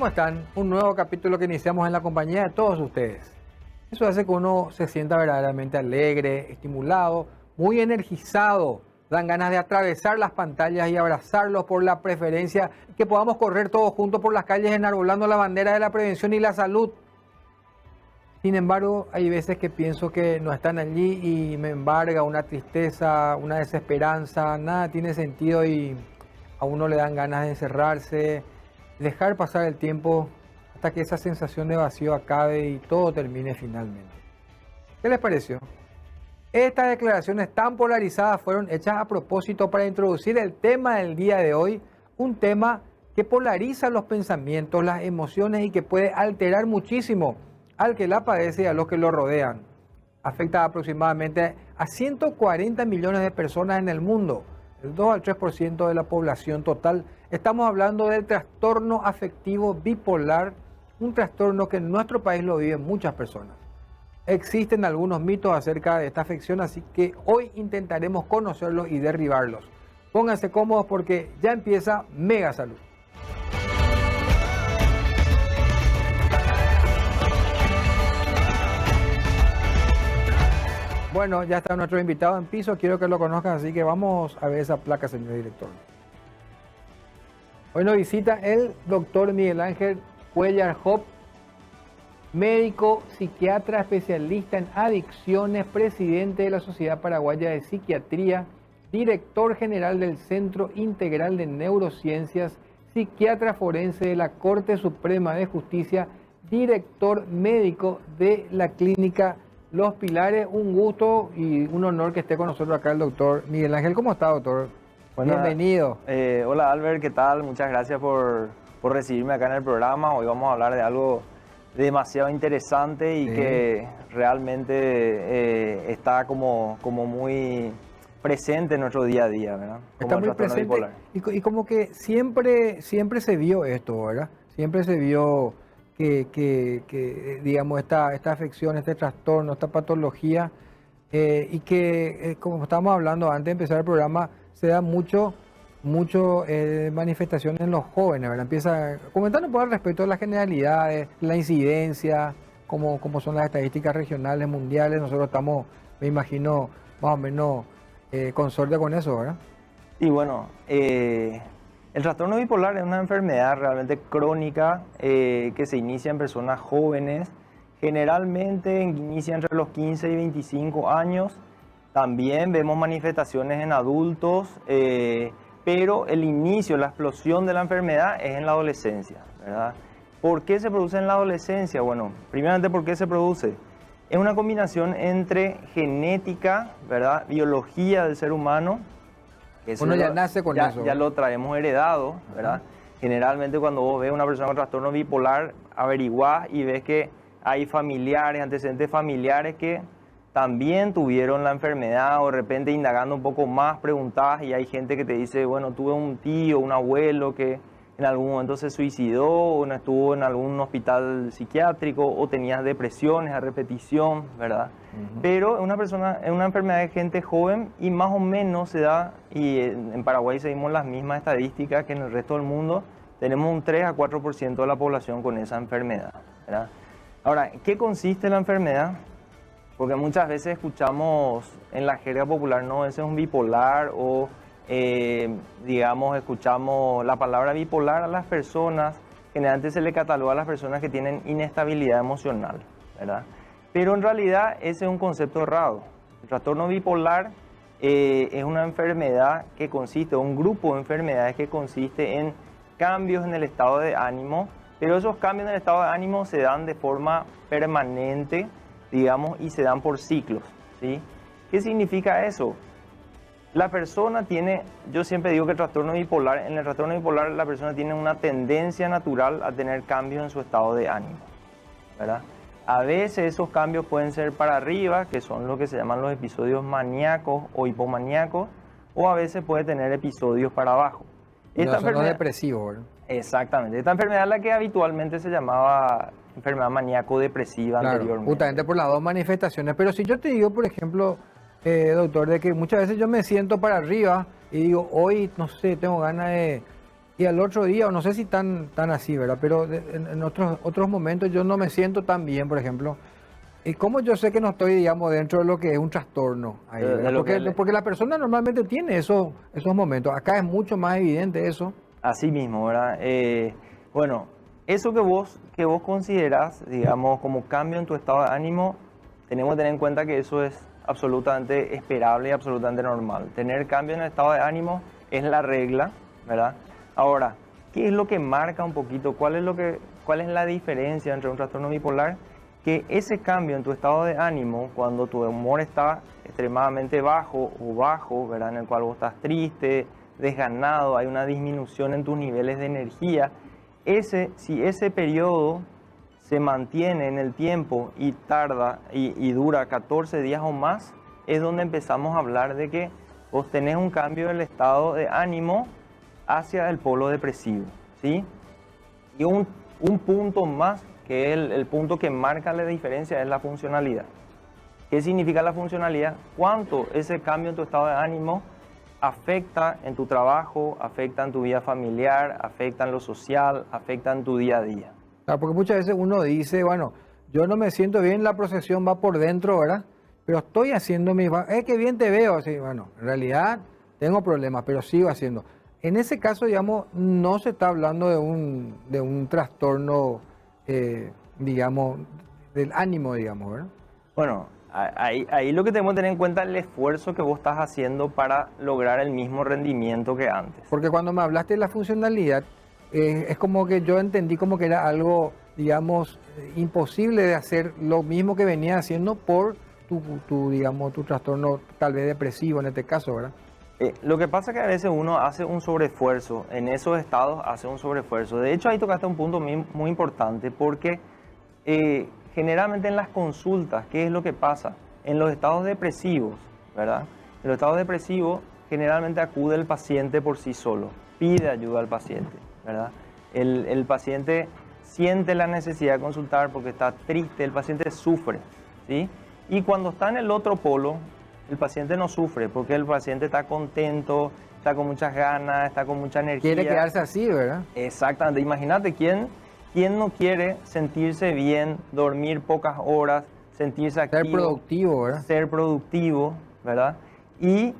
¿Cómo están? Un nuevo capítulo que iniciamos en la compañía de todos ustedes. Eso hace que uno se sienta verdaderamente alegre, estimulado, muy energizado. Dan ganas de atravesar las pantallas y abrazarlos por la preferencia, que podamos correr todos juntos por las calles enarbolando la bandera de la prevención y la salud. Sin embargo, hay veces que pienso que no están allí y me embarga una tristeza, una desesperanza, nada tiene sentido y a uno le dan ganas de encerrarse, dejar pasar el tiempo hasta que esa sensación de vacío acabe y todo termine finalmente. ¿Qué les pareció? Estas declaraciones tan polarizadas fueron hechas a propósito para introducir el tema del día de hoy, un tema que polariza los pensamientos, las emociones y que puede alterar muchísimo al que la padece y a los que lo rodean. Afecta aproximadamente a 140 millones de personas en el mundo, el 2 al 3% de la población total. Estamos hablando del trastorno afectivo bipolar, un trastorno que en nuestro país lo viven muchas personas. Existen algunos mitos acerca de esta afección, así que hoy intentaremos conocerlos y derribarlos. Pónganse cómodos porque ya empieza Mega Salud. Bueno, ya está nuestro invitado en piso, quiero que lo conozcan, así que vamos a ver esa placa, señor director. Hoy nos visita el doctor Miguel Ángel Cuellar Hop, médico, psiquiatra, especialista en adicciones, presidente de la Sociedad Paraguaya de Psiquiatría, director general del Centro Integral de Neurociencias, psiquiatra forense de la Corte Suprema de Justicia, director médico de la Clínica Los Pilares. Un gusto y un honor que esté con nosotros acá el doctor Miguel Ángel. ¿Cómo está, doctor? Bueno, bienvenido. Hola Albert, ¿qué tal? Muchas gracias por recibirme acá en el programa. Hoy vamos a hablar de algo demasiado interesante y que realmente está como muy presente en nuestro día a día, ¿verdad? Está muy presente y como que siempre se vio esto, ¿verdad? Siempre se vio que digamos, esta afección, este trastorno, esta patología, y que, como estábamos hablando antes de empezar el programa, se da mucho manifestaciones en los jóvenes, ¿verdad? Empieza comentando por al respecto de las generalidades, la incidencia, como son las estadísticas regionales, mundiales. Nosotros estamos, me imagino, más o menos consorte con eso, ¿verdad? Y bueno, el trastorno bipolar es una enfermedad realmente crónica que se inicia en personas jóvenes, generalmente inicia entre los 15 y 25 años. También vemos manifestaciones en adultos, pero el inicio, la explosión de la enfermedad es en la adolescencia, ¿verdad? ¿Por qué se produce en la adolescencia? Bueno, primeramente, ¿por qué se produce? Es una combinación entre genética, ¿verdad? Biología del ser humano. Uno ya nace con eso. Ya lo traemos heredado, ¿verdad? Generalmente cuando vos ves una persona con trastorno bipolar, averiguás y ves que hay familiares, antecedentes familiares que también tuvieron la enfermedad, o de repente indagando un poco más, preguntás y hay gente que te dice, bueno, tuve un tío, un abuelo que en algún momento se suicidó, o no estuvo en algún hospital psiquiátrico, o tenías depresiones a repetición, ¿verdad? Pero es una enfermedad de gente joven y más o menos se da, y en Paraguay seguimos las mismas estadísticas que en el resto del mundo, tenemos un 3 a 4% de la población con esa enfermedad, ¿verdad? Ahora, ¿qué consiste la enfermedad? Porque muchas veces escuchamos en la jerga popular, no, ese es un bipolar, o digamos, escuchamos la palabra bipolar a las personas, generalmente se le cataloga a las personas que tienen inestabilidad emocional, ¿verdad? Pero en realidad ese es un concepto errado. El trastorno bipolar es una enfermedad que consiste, un grupo de enfermedades que consiste en cambios en el estado de ánimo, pero esos cambios en el estado de ánimo se dan de forma permanente, digamos, y se dan por ciclos, ¿sí? ¿Qué significa eso? La persona tiene, yo siempre digo que en el trastorno bipolar la persona tiene una tendencia natural a tener cambios en su estado de ánimo, ¿verdad? A veces esos cambios pueden ser para arriba, que son lo que se llaman los episodios maníacos o hipomaníacos, o a veces puede tener episodios para abajo. Esta enfermedad depresivo, ¿verdad? Exactamente. Esta enfermedad es la que habitualmente se llamaba enfermedad maníaco-depresiva, claro, anteriormente. Justamente por las dos manifestaciones. Pero si yo te digo, por ejemplo, doctor, de que muchas veces yo me siento para arriba y digo, hoy, no sé, tengo ganas y al otro día, o no sé si tan así, ¿verdad? Pero en otros momentos yo no me siento tan bien, por ejemplo. ¿Y cómo yo sé que no estoy, digamos, dentro de lo que es un trastorno ahí, De ¿verdad? lo que Porque la persona normalmente tiene esos momentos. Acá es mucho más evidente eso. así mismo, ¿verdad? Bueno, eso que vos considerás, digamos, como cambio en tu estado de ánimo, tenemos que tener en cuenta que eso es absolutamente esperable y absolutamente normal. Tener cambio en el estado de ánimo es la regla, ¿verdad? Ahora, ¿qué es lo que marca un poquito? ¿Cuál es la diferencia entre un trastorno bipolar? Que ese cambio en tu estado de ánimo, cuando tu humor está extremadamente bajo o bajo, ¿verdad? En el cual vos estás triste, desganado, hay una disminución en tus niveles de energía, si ese periodo se mantiene en el tiempo y tarda y dura 14 días o más, es donde empezamos a hablar de que vos tenés un cambio del estado de ánimo hacia el polo depresivo, ¿sí? Y un punto más, que es el punto que marca la diferencia, es la funcionalidad. ¿Qué significa la funcionalidad? Cuánto ese cambio en tu estado de ánimo afecta en tu trabajo, afecta en tu vida familiar, afecta en lo social, afecta en tu día a día. Claro, porque muchas veces uno dice, bueno, yo no me siento bien, la procesión va por dentro, ¿verdad? Pero estoy haciendo qué bien te veo. Así, bueno, en realidad tengo problemas, pero sigo haciendo. En ese caso, digamos, no se está hablando de un trastorno, digamos, del ánimo, digamos, ¿verdad? Bueno, ahí lo que tenemos que tener en cuenta es el esfuerzo que vos estás haciendo para lograr el mismo rendimiento que antes. Porque cuando me hablaste de la funcionalidad, es como que yo entendí como que era algo, digamos, imposible de hacer lo mismo que venía haciendo por digamos, tu trastorno tal vez depresivo en este caso, ¿verdad? Lo que pasa es que a veces uno hace un sobreesfuerzo, en esos estados hace un sobreesfuerzo. De hecho, ahí tocaste un punto muy importante porque generalmente en las consultas, ¿qué es lo que pasa? En los estados depresivos, ¿verdad? En los estados depresivos generalmente acude el paciente por sí solo, pide ayuda al paciente, ¿verdad? El paciente siente la necesidad de consultar porque está triste, el paciente sufre, ¿sí? Y cuando está en el otro polo, el paciente no sufre porque el paciente está contento, está con muchas ganas, está con mucha energía. Quiere quedarse así, ¿verdad? Exactamente. Imagínate, ¿quién no quiere sentirse bien, dormir pocas horas, sentirse activo? Ser productivo, ¿verdad? Ser productivo, ¿verdad? Y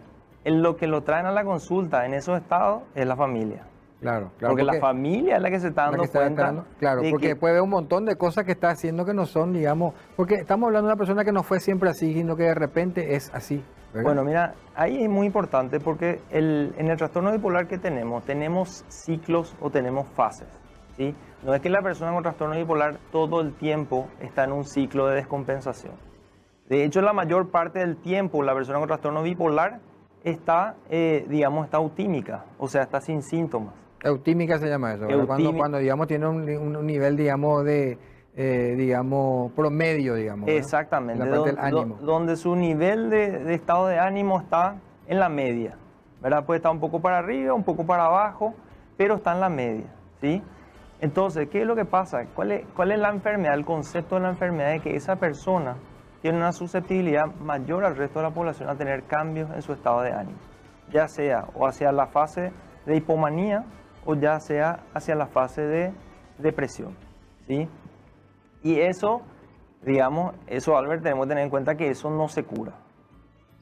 lo que lo traen a la consulta en esos estados es la familia. Claro. Porque la familia es la que se está dando cuenta. Claro, porque puede haber un montón de cosas que está haciendo que no son, digamos, porque estamos hablando de una persona que no fue siempre así, sino que de repente es así, ¿verdad? Bueno, mira, ahí es muy importante porque en el trastorno bipolar que tenemos ciclos o tenemos fases, ¿sí? No es que la persona con trastorno bipolar todo el tiempo está en un ciclo de descompensación. De hecho, la mayor parte del tiempo la persona con trastorno bipolar está, digamos, está eutímica, o sea, está sin síntomas. Eutímica se llama eso, ¿verdad? Cuando digamos, tiene un nivel, digamos, digamos, promedio, digamos, ¿verdad? Exactamente, La parte del ánimo. donde su nivel de estado de ánimo está en la media, ¿verdad? Puede estar un poco para arriba, un poco para abajo, pero está en la media, ¿sí? Entonces, ¿qué es lo que pasa? ¿Cuál es la enfermedad? El concepto de la enfermedad es que esa persona tiene una susceptibilidad mayor al resto de la población a tener cambios en su estado de ánimo, ya sea o hacia la fase de hipomanía o ya sea hacia la fase de depresión, ¿sí? Y eso, digamos, Albert, tenemos que tener en cuenta que eso no se cura,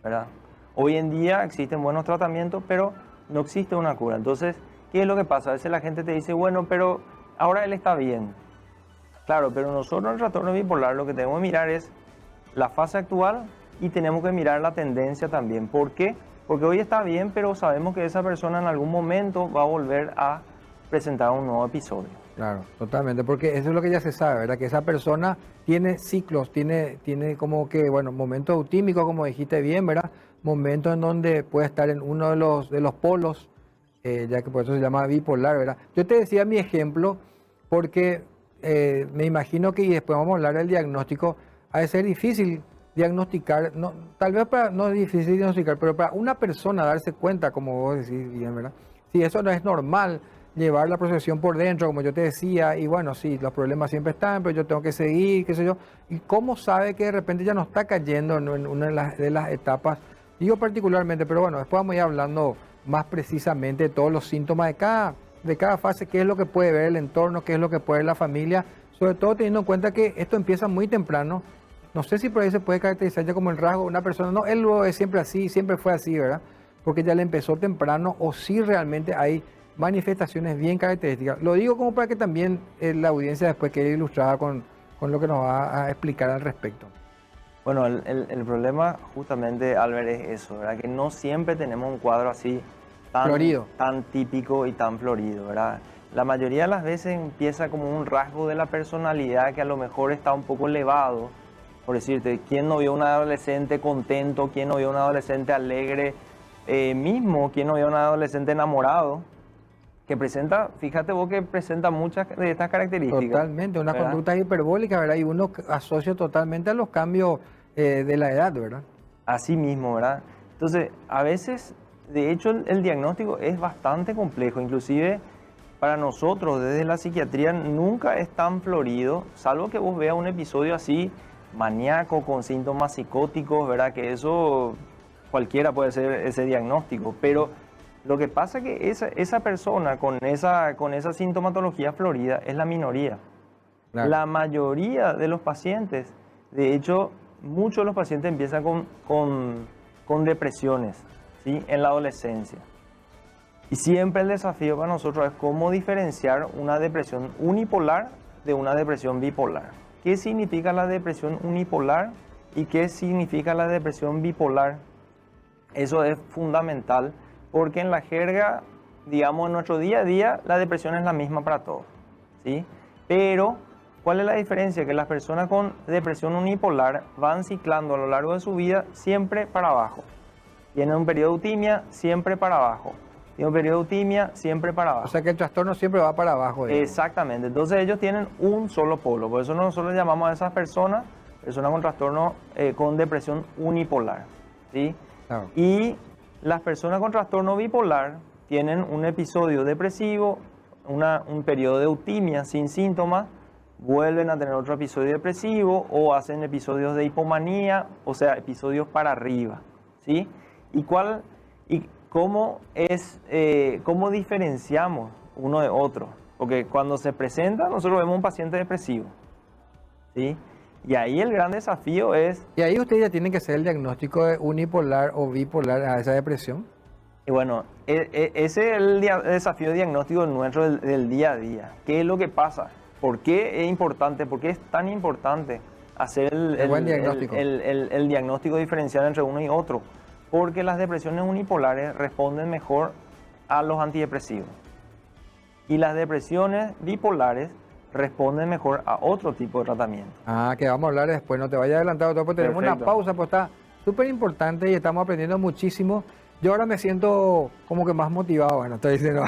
¿verdad? Hoy en día existen buenos tratamientos, pero no existe una cura. Entonces, ¿qué es lo que pasa? A veces la gente te dice, bueno, pero ahora él está bien. Claro, pero nosotros en el trastorno bipolar lo que tenemos que mirar es la fase actual y tenemos que mirar la tendencia también. ¿Por qué? Porque hoy está bien, pero sabemos que esa persona en algún momento va a volver a presentar un nuevo episodio. Claro, totalmente, porque eso es lo que ya se sabe, ¿verdad? Que esa persona tiene ciclos, tiene como que, bueno, momentos eutímicos, como dijiste bien, ¿verdad? Momentos en donde puede estar en uno de los polos, ya que por eso se llama bipolar, ¿verdad? Yo te decía mi ejemplo porque me imagino que, y después vamos a hablar del diagnóstico, ha de ser difícil diagnosticar, no, tal vez no es difícil diagnosticar, pero para una persona darse cuenta, como vos decís bien, ¿verdad? Si eso no es normal, llevar la procesión por dentro, como yo te decía, y bueno, sí, los problemas siempre están, pero yo tengo que seguir, qué sé yo, y cómo sabe que de repente ya no está cayendo en una de las etapas, digo particularmente, pero bueno, después vamos a ir hablando más precisamente de todos los síntomas de de cada fase, qué es lo que puede ver el entorno, qué es lo que puede ver la familia, sobre todo teniendo en cuenta que esto empieza muy temprano. No sé si por ahí se puede caracterizar ya como el rasgo de una persona, no, él lo es siempre así, siempre fue así, ¿verdad? Porque ya le empezó temprano, o si realmente hay manifestaciones bien características. Lo digo como para que también la audiencia después quede ilustrada con lo que nos va a explicar al respecto. Bueno, el problema justamente, Albert, es eso, ¿verdad? Que no siempre tenemos un cuadro así Florido. tan típico y tan florido, ¿verdad? La mayoría de las veces empieza como un rasgo de la personalidad que a lo mejor está un poco elevado. Por decirte, ¿quién no vio un adolescente contento? ¿Quién no vio un adolescente alegre? Mismo, ¿quién no vio un adolescente enamorado? Que presenta, fíjate vos que presenta muchas de estas características. Totalmente, una ¿verdad? conducta hiperbólica, ¿verdad? Y uno asocia totalmente a los cambios de la edad, ¿verdad? Así mismo, ¿verdad? Entonces, a veces, de hecho, el diagnóstico es bastante complejo, inclusive para nosotros desde la psiquiatría nunca es tan florido, salvo que vos veas un episodio así maníaco con síntomas psicóticos, ¿verdad? Que eso cualquiera puede hacer ese diagnóstico, pero lo que pasa es que esa persona con esa sintomatología florida es la minoría. Claro. La mayoría de los pacientes, de hecho, muchos de los pacientes empiezan con depresiones, ¿sí? En la adolescencia. Y siempre el desafío para nosotros es cómo diferenciar una depresión unipolar de una depresión bipolar. ¿Qué significa la depresión unipolar y qué significa la depresión bipolar? Eso es fundamental porque en la jerga, digamos, en nuestro día a día, la depresión es la misma para todos, ¿sí? Pero, ¿cuál es la diferencia? Que las personas con depresión unipolar van ciclando a lo largo de su vida siempre para abajo. Tienen un periodo de eutimia, siempre para abajo. Tienen un periodo de eutimia, siempre para abajo. O sea que el trastorno siempre va para abajo, digamos. Exactamente. Entonces ellos tienen un solo polo. Por eso nosotros llamamos a esas personas con trastorno con depresión unipolar, ¿sí? Claro. Y las personas con trastorno bipolar tienen un episodio depresivo, un periodo de eutimia sin síntomas, vuelven a tener otro episodio depresivo o hacen episodios de hipomanía, o sea, episodios para arriba, ¿sí? ¿Y cómo diferenciamos uno de otro? Porque cuando se presenta, nosotros vemos un paciente depresivo, ¿sí? Y ahí el gran desafío es... Y ahí ustedes ya tienen que hacer el diagnóstico de unipolar o bipolar a esa depresión. Y bueno, ese es el desafío diagnóstico nuestro del día a día. ¿Qué es lo que pasa? ¿Por qué es importante? ¿Por qué es tan importante hacer buen diagnóstico. el diagnóstico diferencial entre uno y otro? Porque las depresiones unipolares responden mejor a los antidepresivos. Y las depresiones bipolares responden mejor a otro tipo de tratamiento. Ah, que vamos a hablar después, no te vayas adelantado todo, porque tenemos Perfecto. una pausa, pues está súper importante y estamos aprendiendo muchísimo. Yo ahora me siento como que más motivado, bueno, estoy diciendo,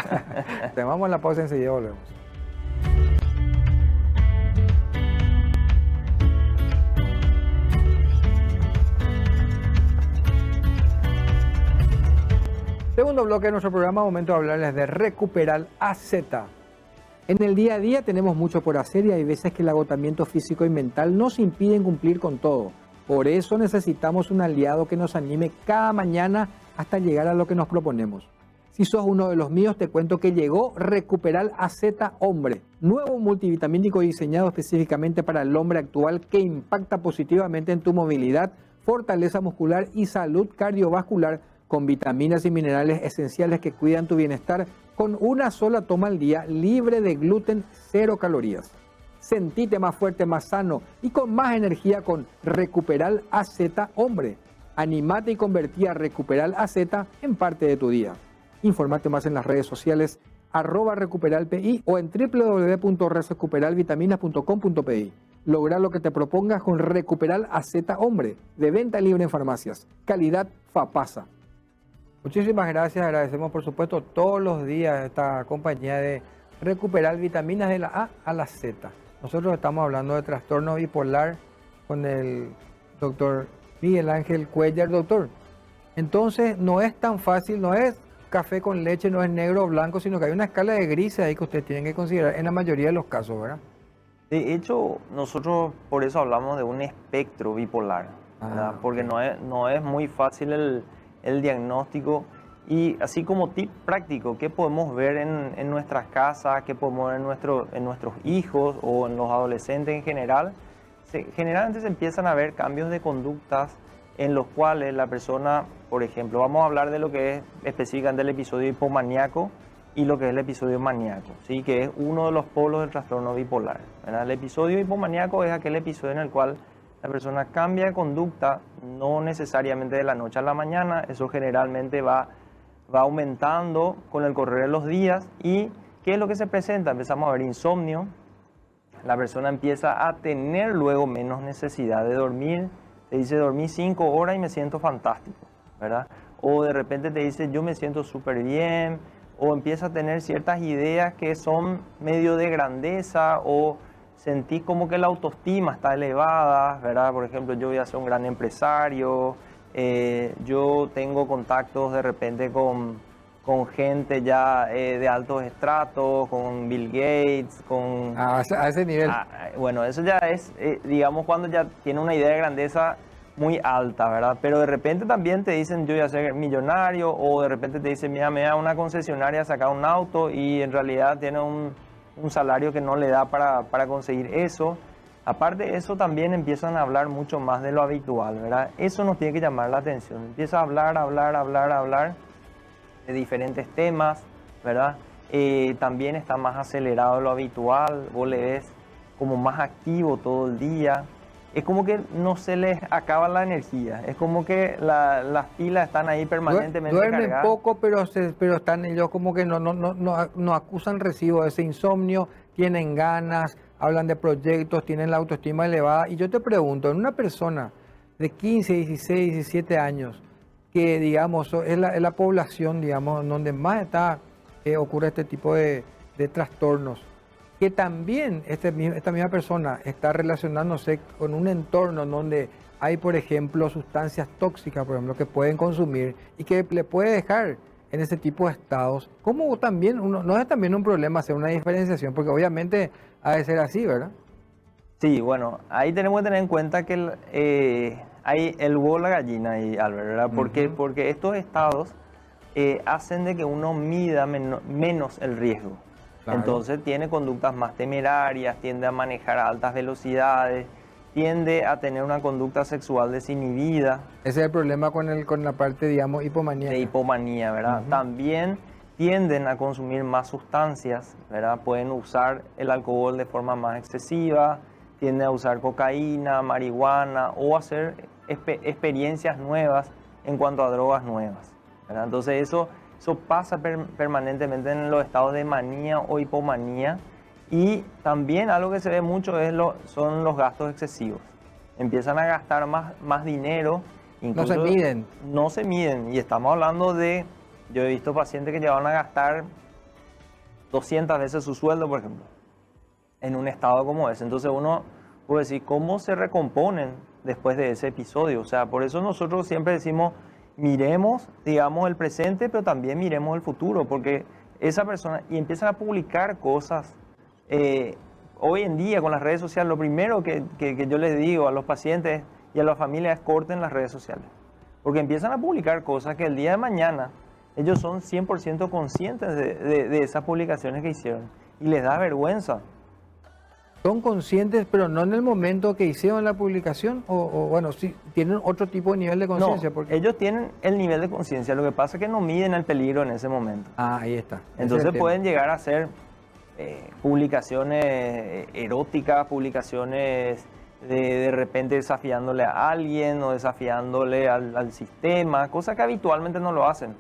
te vamos a la pausa, enseguida volvemos. Segundo bloque de nuestro programa, momento de hablarles de Recuperal AZ. En el día a día tenemos mucho por hacer y hay veces que el agotamiento físico y mental nos impiden cumplir con todo. Por eso necesitamos un aliado que nos anime cada mañana hasta llegar a lo que nos proponemos. Si sos uno de los míos, te cuento que llegó Recuperal AZ Hombre, nuevo multivitamínico diseñado específicamente para el hombre actual que impacta positivamente en tu movilidad, fortaleza muscular y salud cardiovascular, con vitaminas y minerales esenciales que cuidan tu bienestar con una sola toma al día, libre de gluten, 0 calorías. Sentite más fuerte, más sano y con más energía con Recuperal AZ Hombre. Animate y convertí a Recuperal AZ en parte de tu día. Infórmate más en las redes sociales @recuperalpi o en www.recuperalvitaminas.com.pi. Logra lo que te propongas con Recuperal AZ Hombre, de venta libre en farmacias. Calidad FAPASA. Muchísimas gracias, agradecemos por supuesto todos los días esta compañía de Recuperal Vitaminas de la A a la Z. Nosotros estamos hablando de trastorno bipolar con el doctor Miguel Ángel Cuellar. Doctor, entonces no es tan fácil, no es café con leche, no es negro o blanco, sino que hay una escala de grises ahí que ustedes tienen que considerar en la mayoría de los casos, ¿verdad? De hecho, nosotros por eso hablamos de un espectro bipolar, ¿verdad? Porque no es muy fácil el diagnóstico Y así como tip práctico, ¿qué podemos ver en nuestras casas? ¿Qué podemos ver en nuestros hijos o en los adolescentes en general? Generalmente se empiezan a ver cambios de conductas en los cuales la persona, por ejemplo, vamos a hablar de lo que es específicamente el episodio hipomaníaco y lo que es el episodio maníaco, ¿sí? Que es uno de los polos del trastorno bipolar, ¿verdad? El episodio hipomaníaco es aquel episodio en el cual la persona cambia de conducta, no necesariamente de la noche a la mañana, eso generalmente va aumentando con el correr de los días. ¿Y qué es lo que se presenta? Empezamos a ver insomnio, la persona empieza a tener luego menos necesidad de dormir, te dice dormí 5 horas y me siento fantástico, ¿verdad? O de repente te dice yo me siento súper bien, o empieza a tener ciertas ideas que son medio de grandeza, o sentís como que la autoestima está elevada, ¿verdad? Por ejemplo, yo voy a ser un gran empresario, yo tengo contactos de repente con gente ya de altos estratos, con Bill Gates, con... A ese nivel. Bueno, eso ya es, digamos, cuando ya tiene una idea de grandeza muy alta, ¿verdad? Pero de repente también te dicen yo voy a ser millonario, o de repente te dicen mira, me da una concesionaria a sacar un auto y en realidad tiene un salario que no le da para conseguir eso. Aparte de eso, también empiezan a hablar mucho más de lo habitual, ¿verdad? Eso nos tiene que llamar la atención. Empieza a hablar de diferentes temas, ¿verdad? También está más acelerado de lo habitual, vos le ves como más activo todo el día. Es como que no se les acaba la energía, es como que las pilas están ahí permanentemente Duermen cargadas. poco, pero están ellos como que no acusan recibo de ese insomnio, tienen ganas, hablan de proyectos, tienen la autoestima elevada. Y yo te pregunto, en una persona de 15, 16, 17 años, que digamos es la población, digamos, donde más ocurre este tipo de trastornos, que también esta misma persona está relacionándose con un entorno donde hay, por ejemplo, sustancias tóxicas, por ejemplo, que pueden consumir y que le puede dejar en ese tipo de estados, como también no es también un problema hacer una diferenciación, porque obviamente ha de ser así, ¿verdad? Sí, bueno, ahí tenemos que tener en cuenta que hay el huevo y la gallina, y Albert, ¿verdad? Porque estos estados hacen de que uno mida menos el riesgo. Claro. Entonces tiene conductas más temerarias, tiende a manejar a altas velocidades, tiende a tener una conducta sexual desinhibida. Ese es el problema con la parte, digamos, hipomanía. De hipomanía, ¿verdad? También tienden a consumir más sustancias, ¿verdad? Pueden usar el alcohol de forma más excesiva, tienden a usar cocaína, marihuana o hacer experiencias nuevas en cuanto a drogas nuevas, ¿verdad? Entonces eso pasa permanentemente en los estados de manía o hipomanía. Y también algo que se ve mucho son los gastos excesivos. Empiezan a gastar más dinero. Incluso no se miden. No se miden. Y estamos hablando yo he visto pacientes que llevan a gastar 200 veces su sueldo, por ejemplo, en un estado como ese. Entonces uno puede decir, ¿cómo se recomponen después de ese episodio? O sea, por eso nosotros siempre decimos, miremos, digamos, el presente, pero también miremos el futuro, porque esa persona, y empiezan a publicar cosas. Hoy en día con las redes sociales, lo primero que yo les digo a los pacientes y a las familias es corten las redes sociales, porque empiezan a publicar cosas que el día de mañana ellos son 100% conscientes de esas publicaciones que hicieron y les da vergüenza. ¿Son conscientes, pero no en el momento que hicieron la publicación? O bueno, sí, tienen otro tipo de nivel de conciencia. No, ellos tienen el nivel de conciencia, lo que pasa es que no miden el peligro en ese momento. Ah, ahí está. Entonces pueden llegar a hacer publicaciones eróticas, publicaciones de repente desafiándole a alguien o desafiándole al sistema, cosas que habitualmente no lo hacen.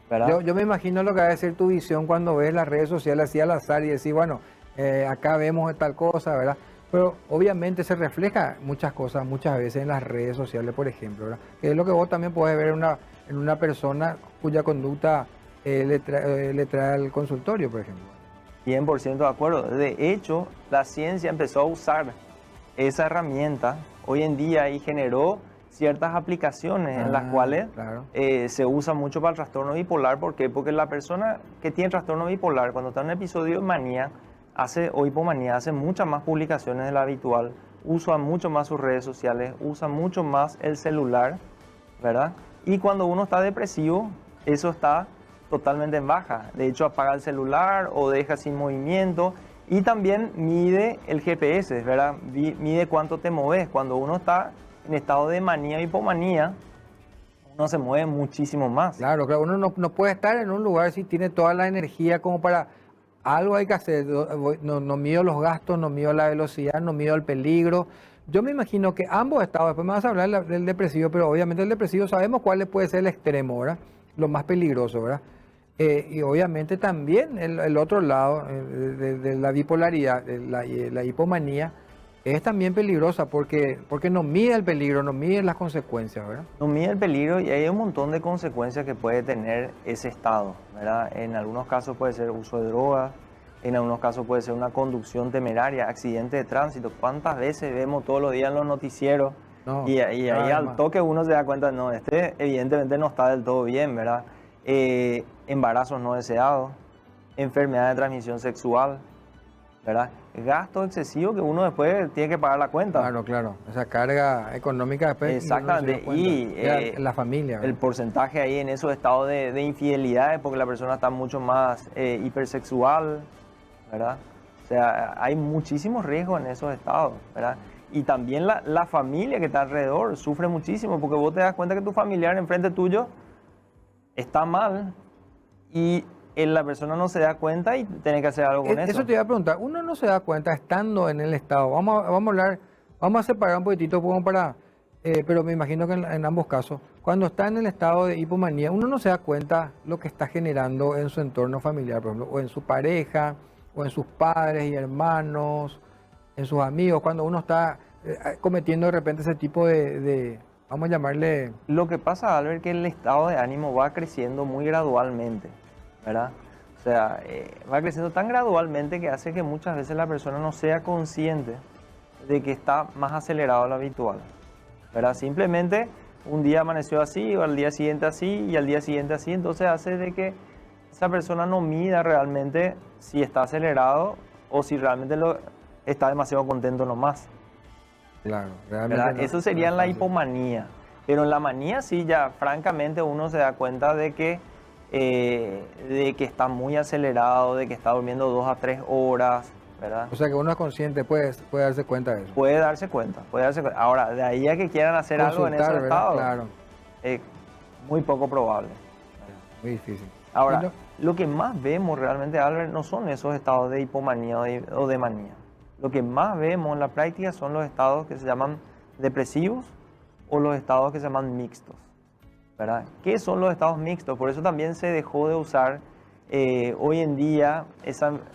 ¿Verdad? Yo me imagino lo que va a ser tu visión cuando ves las redes sociales así al azar y decís, bueno, acá vemos tal cosa, ¿verdad? Pero obviamente se refleja muchas cosas, muchas veces en las redes sociales, por ejemplo, ¿verdad? Que es lo que vos también podés ver en una persona cuya conducta le trae al consultorio, por ejemplo. 100% de acuerdo. De hecho, la ciencia empezó a usar esa herramienta hoy en día y generó ciertas aplicaciones en las cuales se usa mucho para el trastorno bipolar. ¿Por qué? Porque la persona que tiene trastorno bipolar, cuando está en un episodio de manía o hipomanía, hace muchas más publicaciones de la habitual, usa mucho más sus redes sociales, usa mucho más el celular, ¿verdad? Y cuando uno está depresivo, eso está totalmente en baja. De hecho, apaga el celular o deja sin movimiento. Y también mide el GPS, ¿verdad? Mide cuánto te moves. Cuando uno está en estado de manía o hipomanía, uno se mueve muchísimo más. Claro, claro, uno no puede estar en un lugar si tiene toda la energía como para algo hay que hacer. No mido los gastos, no mido la velocidad, no mido el peligro. Yo me imagino que ambos estados, después me vas a hablar del depresivo, pero obviamente el depresivo sabemos cuál puede ser el extremo, ¿verdad? Lo más peligroso, ¿verdad? Y obviamente también el otro lado de la bipolaridad, de la hipomanía, es también peligrosa porque no mide el peligro, no mide las consecuencias, ¿verdad? No mide el peligro y hay un montón de consecuencias que puede tener ese estado, ¿verdad? En algunos casos puede ser uso de drogas, en algunos casos puede ser una conducción temeraria, accidente de tránsito. ¿Cuántas veces vemos todos los días en los noticieros? No, Y ahí al toque uno se da cuenta, no, este evidentemente no está del todo bien, ¿verdad? Embarazos no deseados, enfermedad de transmisión sexual, ¿verdad? Gasto excesivo que uno después tiene que pagar la cuenta. Claro, claro. Esa carga económica después. Exactamente. Y la familia, ¿verdad? El porcentaje ahí en esos estados de infidelidades, porque la persona está mucho más hipersexual, ¿verdad? O sea, hay muchísimos riesgos en esos estados, ¿verdad? Y también la familia que está alrededor sufre muchísimo, porque vos te das cuenta que tu familiar enfrente tuyo está mal y la persona no se da cuenta y tiene que hacer algo con eso. Eso te iba a preguntar. Uno no se da cuenta estando en el estado. Vamos a hablar, vamos a separar un poquitito como para, pero me imagino que en ambos casos, cuando está en el estado de hipomanía, uno no se da cuenta lo que está generando en su entorno familiar, por ejemplo, o en su pareja, o en sus padres y hermanos, en sus amigos, cuando uno está cometiendo de repente ese tipo de vamos a llamarle... Lo que pasa, Albert, que el estado de ánimo va creciendo muy gradualmente, ¿verdad? O sea, va creciendo tan gradualmente que hace que muchas veces la persona no sea consciente de que está más acelerado de lo habitual, ¿verdad? Simplemente un día amaneció así, o al día siguiente así, y al día siguiente así, entonces hace de que esa persona no mida realmente si está acelerado o si realmente está demasiado contento nomás. Claro, realmente no, eso sería en la hipomanía. Pero en la manía sí, ya francamente uno se da cuenta de que está muy acelerado, de que está durmiendo 2 a 3 horas, ¿verdad? O sea que uno es consciente, puede darse cuenta de eso. Puede darse cuenta. Ahora, de ahí a que quieran hacer algo en ese ¿verdad? estado, Claro. es muy poco probable. Muy difícil. Ahora, lo que más vemos realmente, Albert, no son esos estados de hipomanía o de manía. Lo que más vemos en la práctica son los estados que se llaman depresivos o los estados que se llaman mixtos, ¿verdad? ¿Qué son los estados mixtos? Por eso también se dejó de usar hoy en día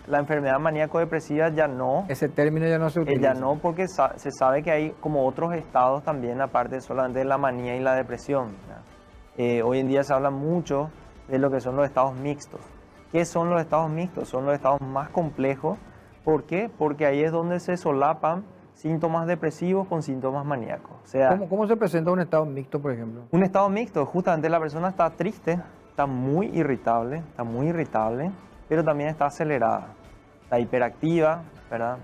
la enfermedad maníaco-depresiva ya no. Ese término ya no se utiliza. Ya no, porque se sabe que hay como otros estados también, aparte solamente de la manía y la depresión, ¿verdad? Hoy en día se habla mucho de lo que son los estados mixtos. ¿Qué son los estados mixtos? Son los estados más complejos. ¿Por qué? Porque ahí es donde se solapan síntomas depresivos con síntomas maníacos. O sea, ¿Cómo se presenta un estado mixto, por ejemplo? un estado mixto, justamente la persona está triste, está muy irritable, pero también está acelerada, está hiperactiva, ¿verdad?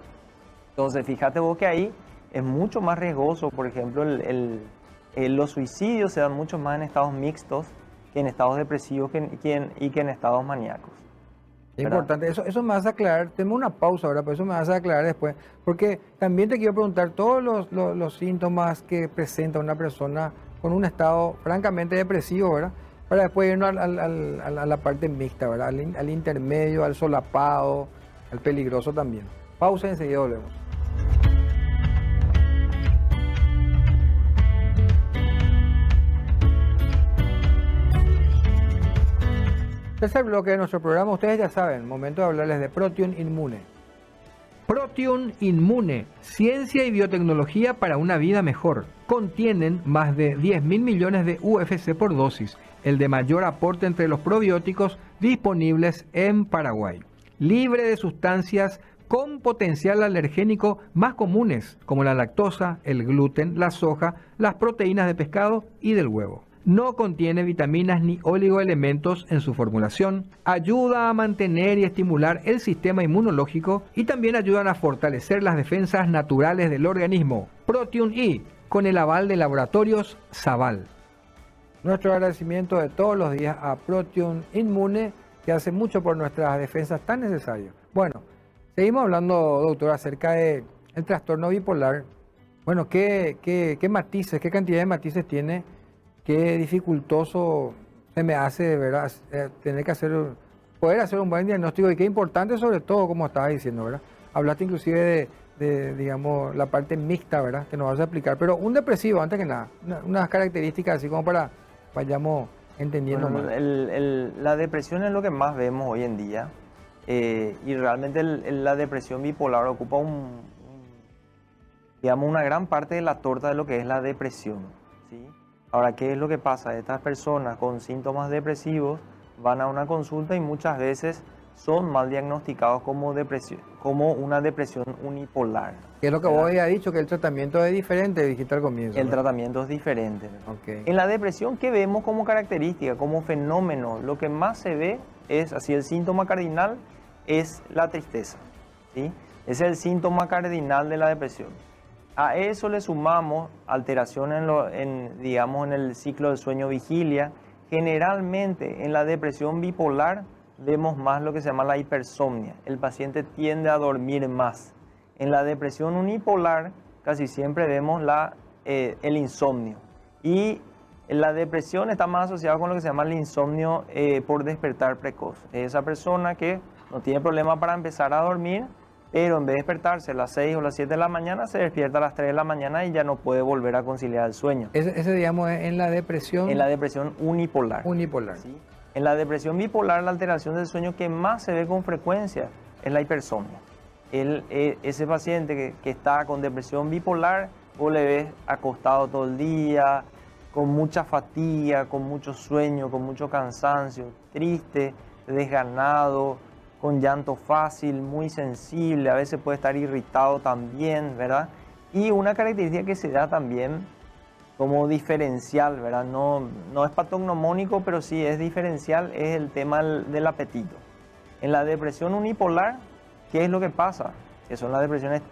Entonces, fíjate vos que ahí es mucho más riesgoso, por ejemplo, los suicidios se dan mucho más en estados mixtos que en estados depresivos y que en estados maníacos. Es importante, eso me vas a aclarar, tengo una pausa ahora, pero eso me vas a aclarar después, porque también te quiero preguntar todos los síntomas que presenta una persona con un estado francamente depresivo, ¿verdad? Para después irnos a la parte mixta, ¿verdad? Al intermedio, al solapado, al peligroso también. Pausa y enseguida volvemos. Tercer bloque de nuestro programa, ustedes ya saben, momento de hablarles de Protein Inmune. Protein Inmune, ciencia y biotecnología para una vida mejor. Contienen más de 10.000 millones de UFC por dosis, el de mayor aporte entre los probióticos disponibles en Paraguay. Libre de sustancias con potencial alergénico más comunes, como la lactosa, el gluten, la soja, las proteínas de pescado y del huevo. No contiene vitaminas ni oligoelementos en su formulación, ayuda a mantener y estimular el sistema inmunológico y también ayudan a fortalecer las defensas naturales del organismo. Protein E, con el aval de laboratorios Sabal. Nuestro agradecimiento de todos los días a Protein Inmune, que hace mucho por nuestras defensas tan necesarias. Bueno, seguimos hablando, doctor, acerca del trastorno bipolar. Bueno, ¿qué matices, qué cantidad de matices tiene? Qué dificultoso se me hace, de verdad, tener que poder hacer un buen diagnóstico, y qué importante, sobre todo, como estabas diciendo, ¿verdad? Hablaste inclusive digamos, la parte mixta, ¿verdad? Que nos vas a explicar. Pero un depresivo, antes que nada, unas características así como para vayamos entendiendo Bueno, más. la depresión es lo que más vemos hoy en día, y realmente la depresión bipolar ocupa digamos, una gran parte de la torta de lo que es la depresión, ¿sí? Ahora, ¿qué es lo que pasa? Estas personas con síntomas depresivos van a una consulta y muchas veces son mal diagnosticados como una depresión unipolar. Que es lo que ¿verdad? vos habías dicho, que el tratamiento es diferente, dijiste al comienzo. El ¿verdad? tratamiento es diferente. ¿verdad? Ok. En la depresión, ¿qué vemos como característica, como fenómeno? Lo que más se ve es, así, el síntoma cardinal es la tristeza, ¿sí? Es el síntoma cardinal de la depresión. A eso le sumamos alteraciones digamos, en el ciclo del sueño-vigilia. Generalmente en la depresión bipolar vemos más lo que se llama la hipersomnia. El paciente tiende a dormir más. En la depresión unipolar casi siempre vemos el insomnio. Y la depresión está más asociada con lo que se llama el insomnio por despertar precoz. Es esa persona que no tiene problema para empezar a dormir, pero en vez de despertarse a las 6 o las 7 de la mañana, se despierta a las 3 de la mañana y ya no puede volver a conciliar el sueño. Ese digamos, es en la depresión En la depresión unipolar. unipolar. ¿Sí? En la depresión bipolar, la alteración del sueño que más se ve con frecuencia es la hipersomnia. Ese paciente que está con depresión bipolar, vos le ves acostado todo el día, con mucha fatiga, con mucho sueño, con mucho cansancio, triste, desganado, con llanto fácil, muy sensible, a veces puede estar irritado también, ¿verdad? Y una característica que se da también como diferencial, ¿verdad? No es patognomónico, pero sí es diferencial, es el tema del apetito. En la depresión unipolar, ¿qué es lo que pasa? Que son las depresiones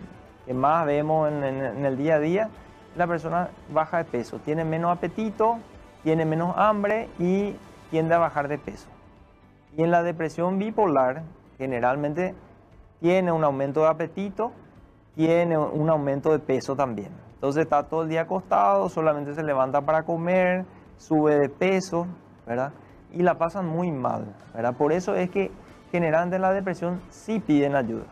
que más vemos en el día a día. La persona baja de peso, tiene menos apetito, tiene menos hambre y tiende a bajar de peso. Y en la depresión bipolar, generalmente tiene un aumento de apetito, tiene un aumento de peso también. Entonces está todo el día acostado, solamente se levanta para comer, sube de peso, ¿verdad? Y la pasan muy mal, ¿verdad? Por eso es que generalmente en la depresión sí piden ayuda,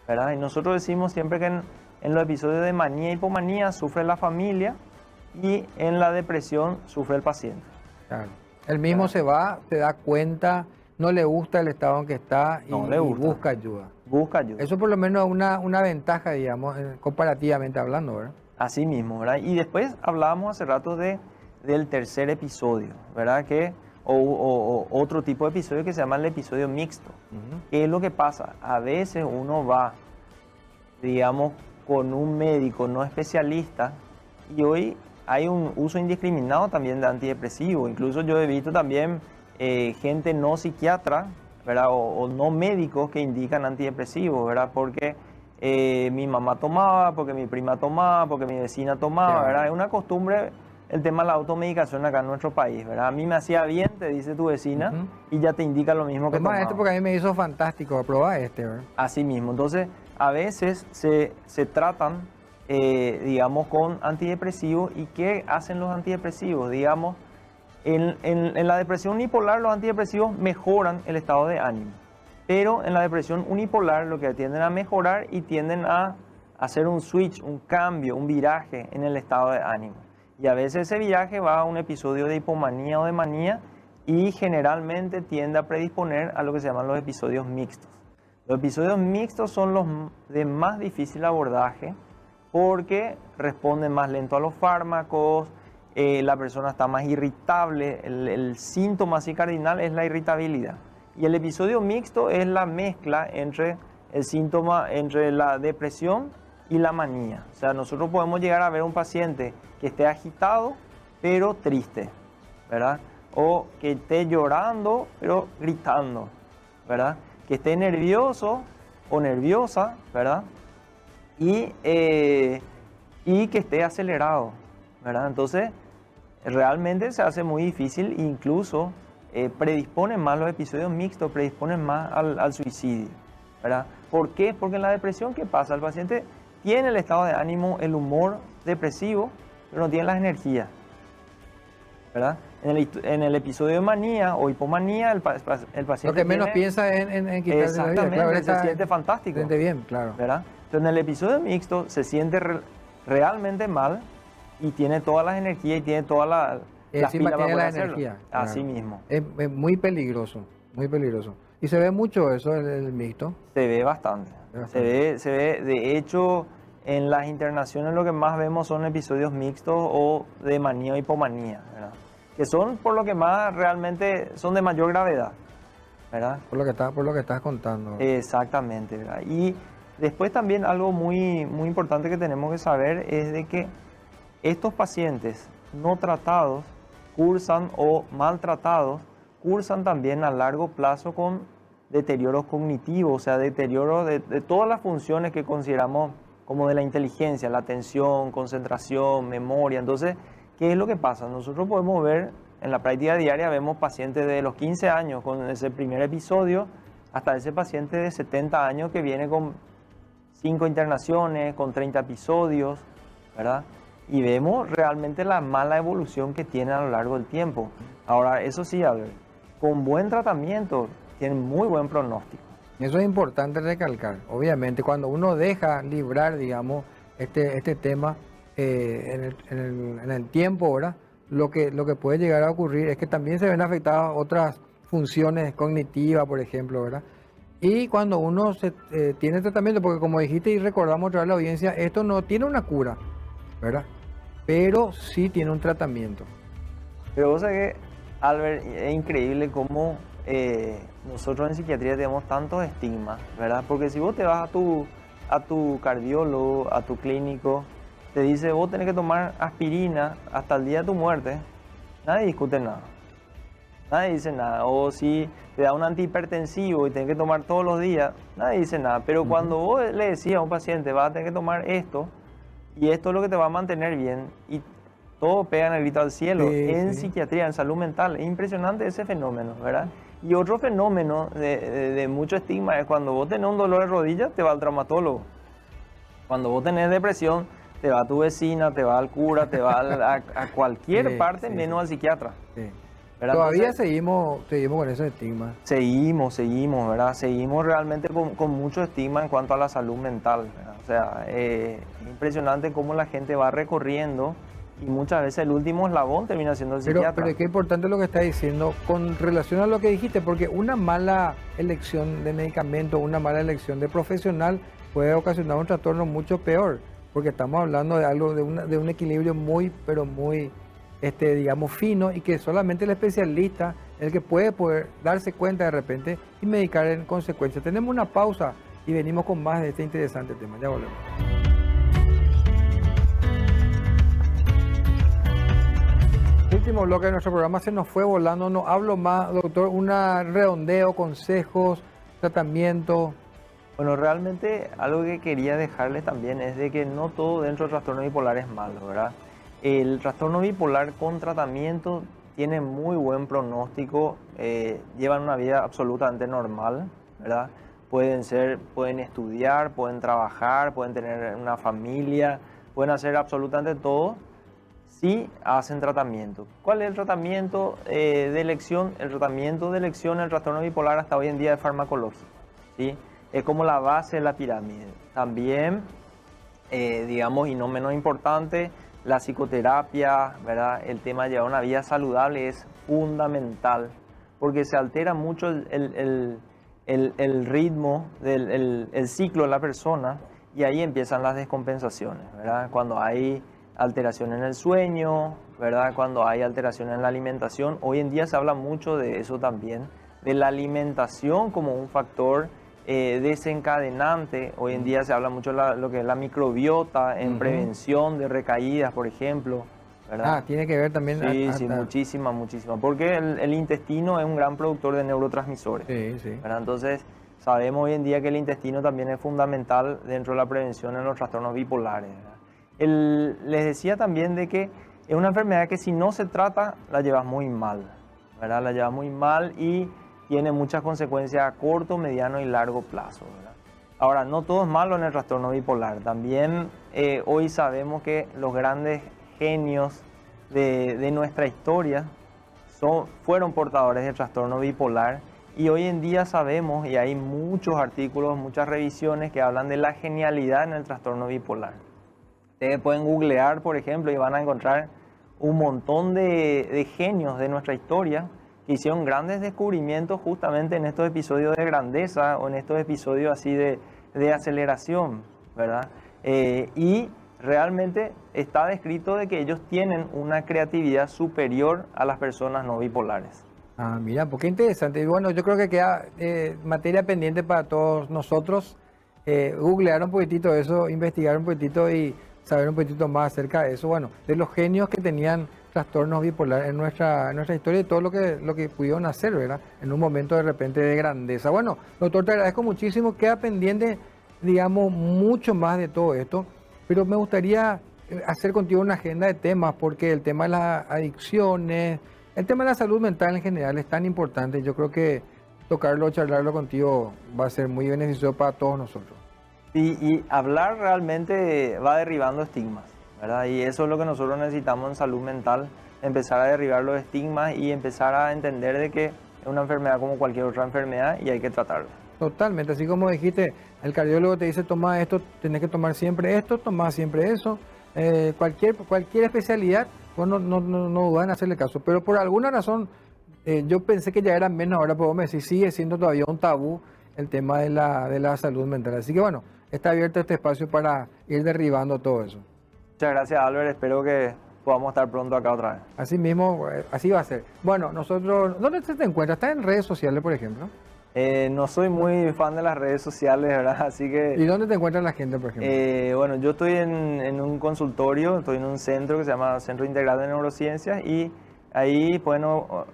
¿verdad? Y nosotros decimos siempre que en los episodios de manía y hipomanía sufre la familia y en la depresión sufre el paciente. Claro. Él mismo se va, se da cuenta, no le gusta el estado en que está y, No le gusta. y busca ayuda. Busca ayuda. Eso por lo menos es una ventaja, digamos, comparativamente hablando, ¿verdad? Así mismo, ¿verdad? Y después hablábamos hace rato del tercer episodio, ¿verdad? O otro tipo de episodio que se llama el episodio mixto. ¿Qué es lo que pasa? A veces uno va, digamos, con un médico no especialista y hoy hay un uso indiscriminado también de antidepresivos. Incluso yo he visto también gente no psiquiatra, ¿verdad? O no médicos que indican antidepresivos, ¿verdad? Porque mi mamá tomaba, porque mi prima tomaba, porque mi vecina tomaba, Claro. ¿verdad? Es una costumbre el tema de la automedicación acá en nuestro país, ¿verdad? A mí me hacía bien, te dice tu vecina, y ya te indica lo mismo que Toma tomaba. este porque a mí me hizo fantástico, probar este, ¿verdad? Así mismo. Entonces, a veces se tratan, digamos, con antidepresivos. ¿Y qué hacen los antidepresivos? Digamos, en la depresión unipolar los antidepresivos mejoran el estado de ánimo. Pero en la depresión unipolar lo que tienden a mejorar y tienden a hacer un switch, un cambio, un viraje en el estado de ánimo. Y a veces ese viraje va a un episodio de hipomanía o de manía y generalmente tiende a predisponer a lo que se llaman los episodios mixtos. Los episodios mixtos son los de más difícil abordaje porque responden más lento a los fármacos, la persona está más irritable, el síntoma así cardinal es la irritabilidad. Y el episodio mixto es la mezcla entre el síntoma, entre la depresión y la manía. O sea, nosotros podemos llegar a ver un paciente que esté agitado, pero triste, ¿verdad? O que esté llorando, pero gritando, ¿verdad? Que esté nervioso o nerviosa, ¿verdad? Y que esté acelerado, ¿verdad? Entonces, realmente se hace muy difícil, incluso predisponen más los episodios mixtos, predisponen más al suicidio, ¿verdad? ¿Por qué? Porque en la depresión, ¿qué pasa? El paciente tiene el estado de ánimo, el humor depresivo, pero no tiene las energías, ¿verdad? En el episodio de manía o hipomanía, el paciente Lo que menos piensa es en quitarse la vida. exactamente, Claro, se siente fantástico. Se siente bien, claro. ¿Verdad? Entonces, en el episodio mixto se siente realmente mal y tiene todas las energías y tiene todas las Encima pilas para tiene poder la hacerlo. energía. Así Claro. mismo. Es muy peligroso, muy peligroso. Y se ve mucho eso, el mixto. Se ve bastante. Se ve, de hecho, en las internaciones lo que más vemos son episodios mixtos o de manía o hipomanía, ¿verdad? Que son por lo que más realmente son de mayor gravedad, ¿verdad? Por lo que estás contando. Exactamente, ¿verdad? Y después también algo muy, muy importante que tenemos que saber es de que estos pacientes no tratados cursan o maltratados, cursan también a largo plazo con deterioros cognitivos, o sea, deterioro de todas las funciones que consideramos como de la inteligencia, la atención, concentración, memoria. Entonces, ¿qué es lo que pasa? Nosotros podemos ver en la práctica diaria, vemos pacientes de los 15 años con ese primer episodio, hasta ese paciente de 70 años que viene con 5 internaciones, con 30 episodios, ¿verdad? Y vemos realmente la mala evolución que tiene a lo largo del tiempo. Ahora, eso sí, Albert, con buen tratamiento, tienen muy buen pronóstico. Eso es importante recalcar. Obviamente, cuando uno deja librar, digamos, este tema en el tiempo, ¿verdad? Lo que puede llegar a ocurrir es que también se ven afectadas otras funciones cognitivas, por ejemplo, ¿verdad? Y cuando uno tiene tratamiento, porque como dijiste y recordamos otra vez a la audiencia, esto no tiene una cura, ¿verdad? Pero sí tiene un tratamiento. Pero vos sabés que, Albert, es increíble cómo nosotros en psiquiatría tenemos tantos estigmas, ¿verdad? Porque si vos te vas a tu cardiólogo, a tu clínico, te dice vos tenés que tomar aspirina hasta el día de tu muerte, nadie discute nada. Nadie dice nada. O si te da un antihipertensivo y tenés que tomar todos los días, nadie dice nada. Pero cuando vos le decías a un paciente, vas a tener que tomar esto, y esto es lo que te va a mantener bien, y todo pega en el grito al cielo, Sí, en sí. psiquiatría, en salud mental, es impresionante ese fenómeno, ¿verdad? Y otro fenómeno de mucho estigma es cuando vos tenés un dolor de rodilla, te va al traumatólogo. Cuando vos tenés depresión, te va a tu vecina, te va al cura, te va a cualquier Sí, parte, sí, menos al psiquiatra. Sí. ¿Verdad? Todavía Entonces, seguimos con ese estigma. seguimos, ¿verdad? Seguimos realmente con mucho estigma en cuanto a la salud mental, ¿verdad? O sea, es impresionante cómo la gente va recorriendo y muchas veces el último eslabón termina siendo el psiquiatra. Pero es que es importante lo que estás diciendo con relación a lo que dijiste, porque una mala elección de medicamento, una mala elección de profesional puede ocasionar un trastorno mucho peor, porque estamos hablando de algo, de un equilibrio muy, pero muy, digamos, fino, y que solamente el especialista es el que puede darse cuenta de repente y medicar en consecuencia. Tenemos una pausa y venimos con más de este interesante tema. Ya volvemos. Último bloque de nuestro programa se nos fue volando, no hablo más, doctor, un redondeo, consejos, tratamiento. Bueno, realmente algo que quería dejarles también es de que no todo dentro del trastorno bipolar es malo, ¿verdad? El trastorno bipolar con tratamiento tiene muy buen pronóstico, llevan una vida absolutamente normal, ¿verdad? Pueden estudiar, pueden trabajar, pueden tener una familia, pueden hacer absolutamente todo si hacen tratamiento. ¿Cuál es el tratamiento de elección? El tratamiento de elección en el trastorno bipolar hasta hoy en día es farmacológico, ¿sí? Es como la base de la pirámide. También, digamos, y no menos importante, la psicoterapia, ¿verdad? El tema de llevar una vida saludable es fundamental, porque se altera mucho el ritmo, el ciclo de la persona, y ahí empiezan las descompensaciones, ¿verdad? Cuando hay alteración en el sueño, ¿verdad? Cuando hay alteración en la alimentación. Hoy en día se habla mucho de eso también, de la alimentación como un factor desencadenante. Hoy en día se habla mucho de lo que es la microbiota en prevención de recaídas, por ejemplo, ¿verdad? Ah, tiene que ver también. Sí, muchísima, porque el intestino es un gran productor de neurotransmisores. Sí, sí. ¿Verdad? Entonces, sabemos hoy en día que el intestino también es fundamental dentro de la prevención en los trastornos bipolares, ¿verdad? Les decía también de que es una enfermedad que si no se trata, la llevas muy mal, ¿verdad? La llevas muy mal y tiene muchas consecuencias a corto, mediano y largo plazo, ¿verdad? Ahora, no todo es malo en el trastorno bipolar. También hoy sabemos que los grandes genios de nuestra historia fueron portadores del trastorno bipolar, y hoy en día sabemos, y hay muchos artículos, muchas revisiones que hablan de la genialidad en el trastorno bipolar. Ustedes pueden googlear, por ejemplo, y van a encontrar un montón de genios de nuestra historia que hicieron grandes descubrimientos justamente en estos episodios de grandeza o en estos episodios así de aceleración, ¿verdad? Y realmente está descrito de que ellos tienen una creatividad superior a las personas no bipolares. Ah, mira, pues qué interesante. Y bueno, yo creo que queda materia pendiente para todos nosotros, googlear un poquitito eso, investigar un poquitito y saber un poquitito más acerca de eso. Bueno, de los genios que tenían trastornos bipolares en nuestra historia y todo lo que pudieron hacer, ¿verdad? En un momento de repente de grandeza. Bueno, doctor, te agradezco muchísimo. Queda pendiente, digamos, mucho más de todo esto, pero me gustaría hacer contigo una agenda de temas, porque el tema de las adicciones, el tema de la salud mental en general es tan importante. Yo creo que tocarlo, charlarlo contigo va a ser muy beneficioso para todos nosotros. Y hablar realmente va derribando estigmas, ¿verdad? Y eso es lo que nosotros necesitamos en salud mental, empezar a derribar los estigmas y empezar a entender de que es una enfermedad como cualquier otra enfermedad y hay que tratarla. Totalmente, así como dijiste, el cardiólogo te dice toma esto, tenés que tomar siempre esto, toma siempre eso. Cualquier especialidad, pues no dudan en hacerle caso, pero por alguna razón yo pensé que ya era menos, ahora podemos decir, sigue siendo todavía un tabú el tema de la salud mental. Así que bueno, está abierto este espacio para ir derribando todo eso. Muchas gracias, Albert, espero que podamos estar pronto acá otra vez. Así mismo, así va a ser. Bueno, nosotros, ¿dónde te encuentras? ¿Estás en redes sociales, por ejemplo? No soy muy fan de las redes sociales, ¿verdad? Así que... ¿Y dónde te encuentra la gente, por ejemplo? Bueno, yo estoy en un consultorio, estoy en un centro que se llama Centro Integral de Neurociencias, y ahí pueden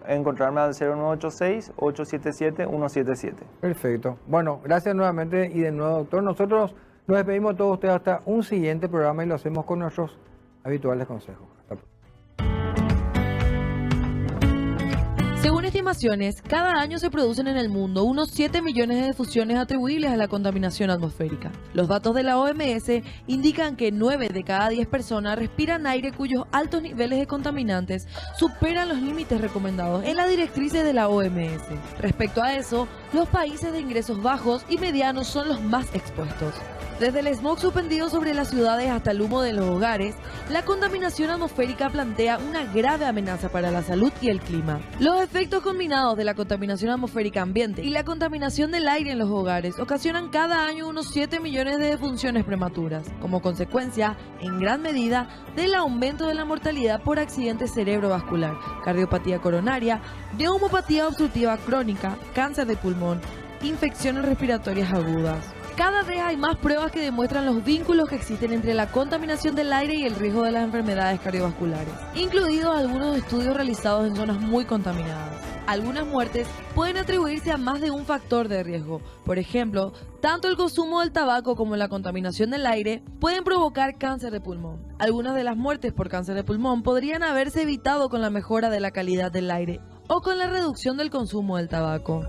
encontrarme al 0986-877-177. Perfecto. Bueno, gracias nuevamente y de nuevo, doctor. Nosotros nos despedimos todos ustedes hasta un siguiente programa y lo hacemos con nuestros habituales consejos. Hasta pronto. Según estimaciones, cada año se producen en el mundo unos 7 millones de fusiones atribuibles a la contaminación atmosférica. Los datos de la OMS indican que 9 de cada 10 personas respiran aire cuyos altos niveles de contaminantes superan los límites recomendados en las directrices de la OMS. Respecto a eso, los países de ingresos bajos y medianos son los más expuestos. Desde el smog suspendido sobre las ciudades hasta el humo de los hogares, la contaminación atmosférica plantea una grave amenaza para la salud y el clima. Los efectos combinados de la contaminación atmosférica ambiente y la contaminación del aire en los hogares ocasionan cada año unos 7 millones de defunciones prematuras, como consecuencia, en gran medida, del aumento de la mortalidad por accidentes cerebrovascular, cardiopatía coronaria, neumopatía obstructiva crónica, cáncer de pulmón, infecciones respiratorias agudas. Cada vez hay más pruebas que demuestran los vínculos que existen entre la contaminación del aire y el riesgo de las enfermedades cardiovasculares, incluidos algunos estudios realizados en zonas muy contaminadas. Algunas muertes pueden atribuirse a más de un factor de riesgo. Por ejemplo, tanto el consumo del tabaco como la contaminación del aire pueden provocar cáncer de pulmón. Algunas de las muertes por cáncer de pulmón podrían haberse evitado con la mejora de la calidad del aire o con la reducción del consumo del tabaco.